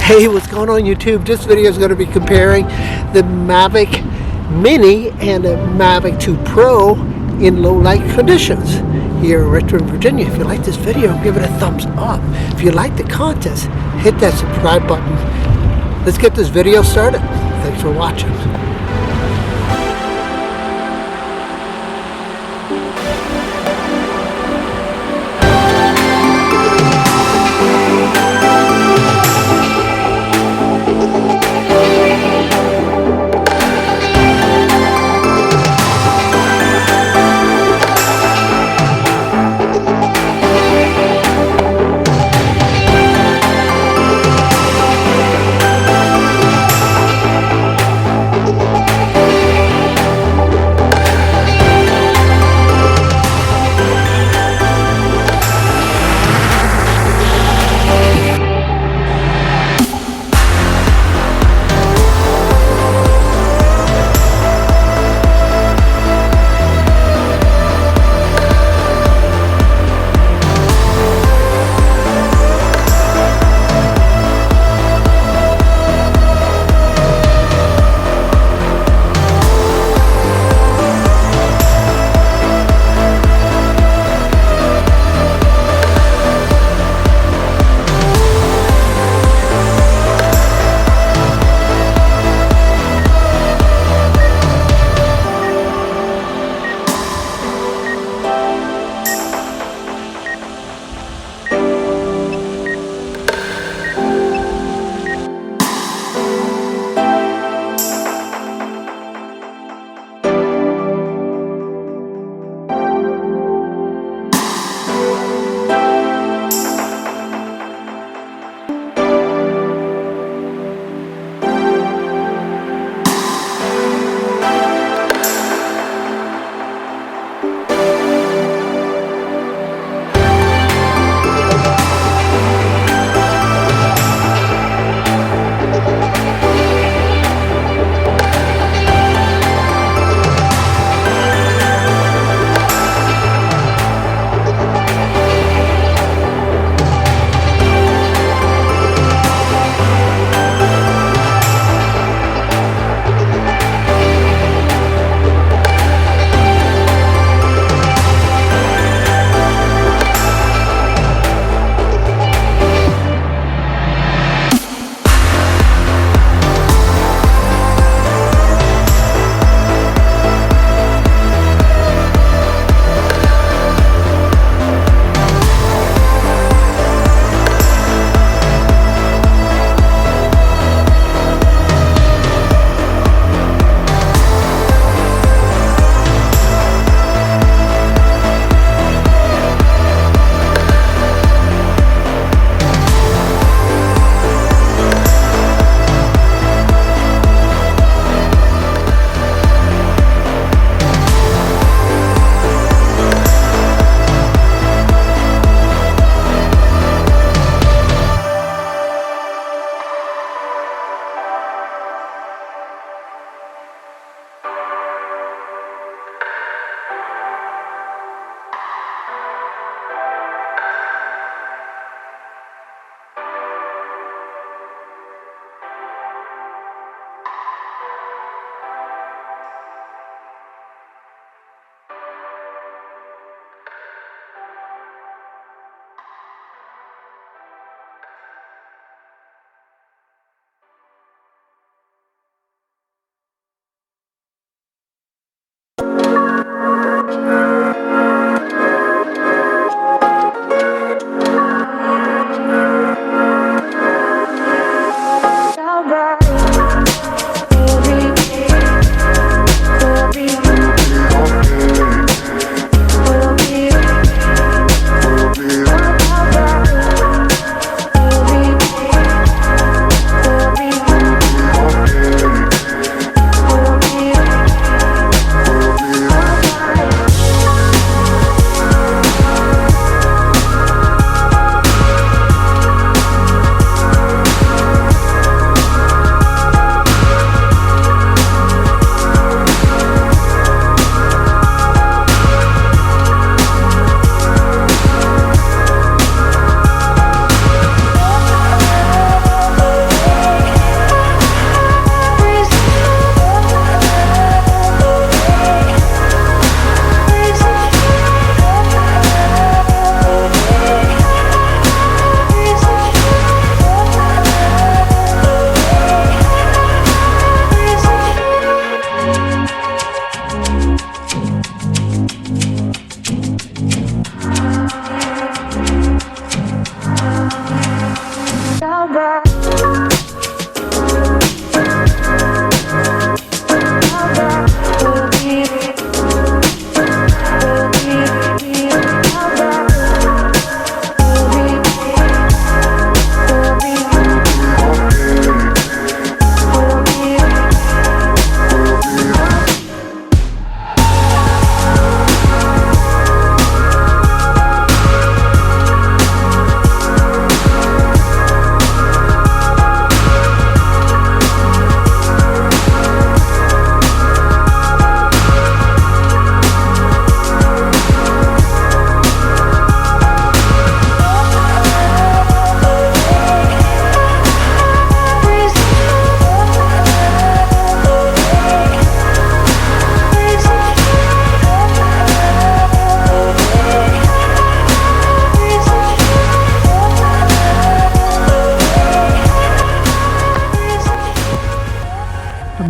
Hey, what's going on YouTube? This video is going to be comparing the Mavic Mini and the Mavic 2 Pro in low light conditions here in Richmond, Virginia. If you like this video, give it a thumbs up. If you like the content, hit that subscribe button. Let's get this video started. Thanks for watching.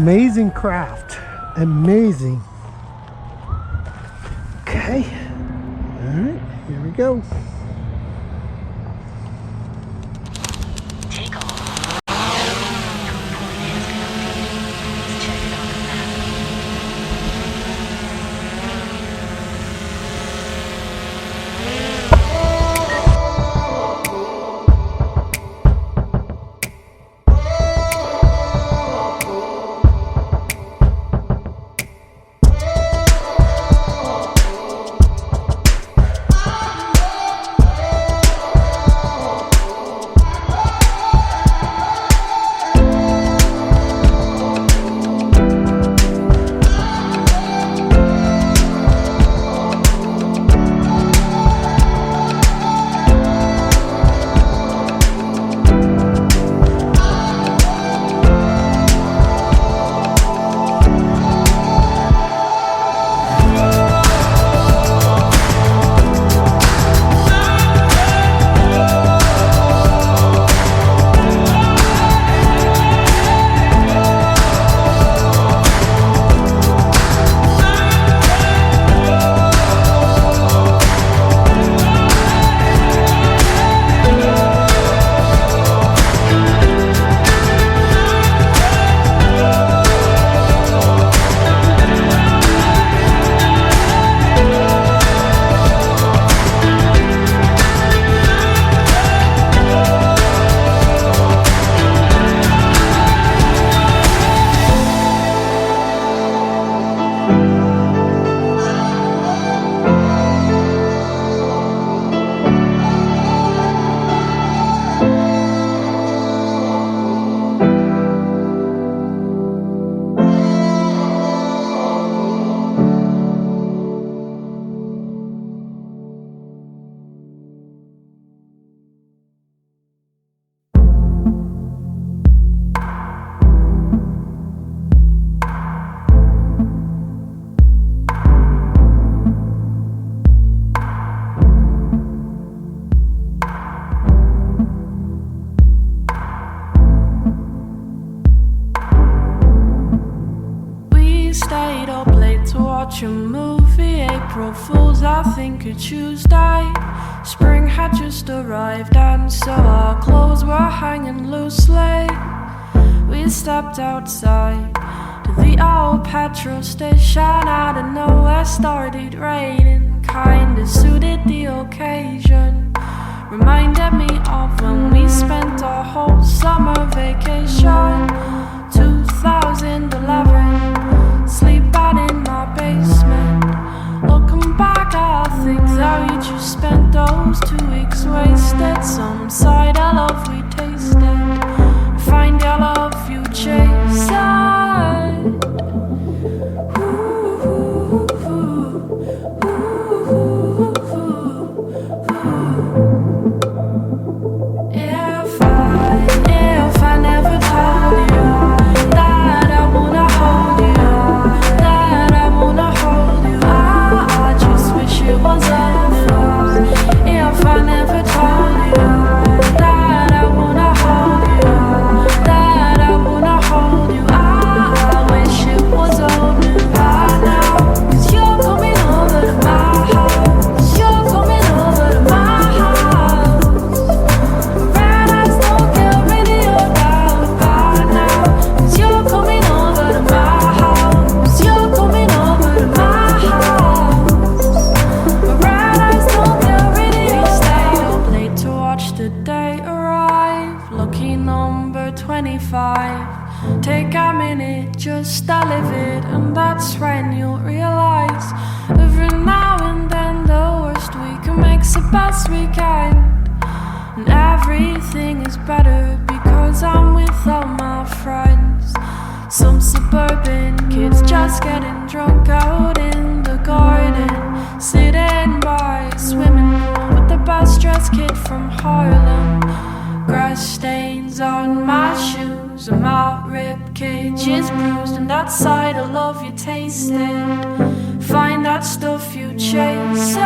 Amazing craft. Amazing. Okay. All right, here we go. Take off. Your point has been updated. Please check it on the map. watch a movie, April Fools, I think a Tuesday. Spring had just arrived and so our clothes were hanging loosely. We stepped outside to the old petrol station. Out of nowhere started raining, kinda suited the occasion. Reminded me of when we spent our whole summer vacation 2011. Sleep out in my basement. Looking back, I think that we just spent those 2 weeks wasted. Some cider love we tasted, find your love you chased. If I never told you that I wanna hold you, that I wanna hold you, I just wish it was over. If I never told you that I wanna hold you, that I wanna hold you, I wish it was over right now. 'Cause you're coming over to my house, you're coming over to my house. Red eyes don't care radio down by now. 'Cause you're coming over to my house, you're coming over to my house. Red eyes don't care radio. Stayed up late to watch the day arrive. Lucky number 25. Take a minute just to live it, and that's when you'll realize every now and then the worst we can make's the best we can. And everything is better because I'm with all my friends. Some suburban kids just getting drunk out in the garden, sitting by a swimming pool with the best dressed kid from Harlem. Grass stains on my shoes and my rib cage is bruised, and that side of love you tasted. Find that stuff you chased.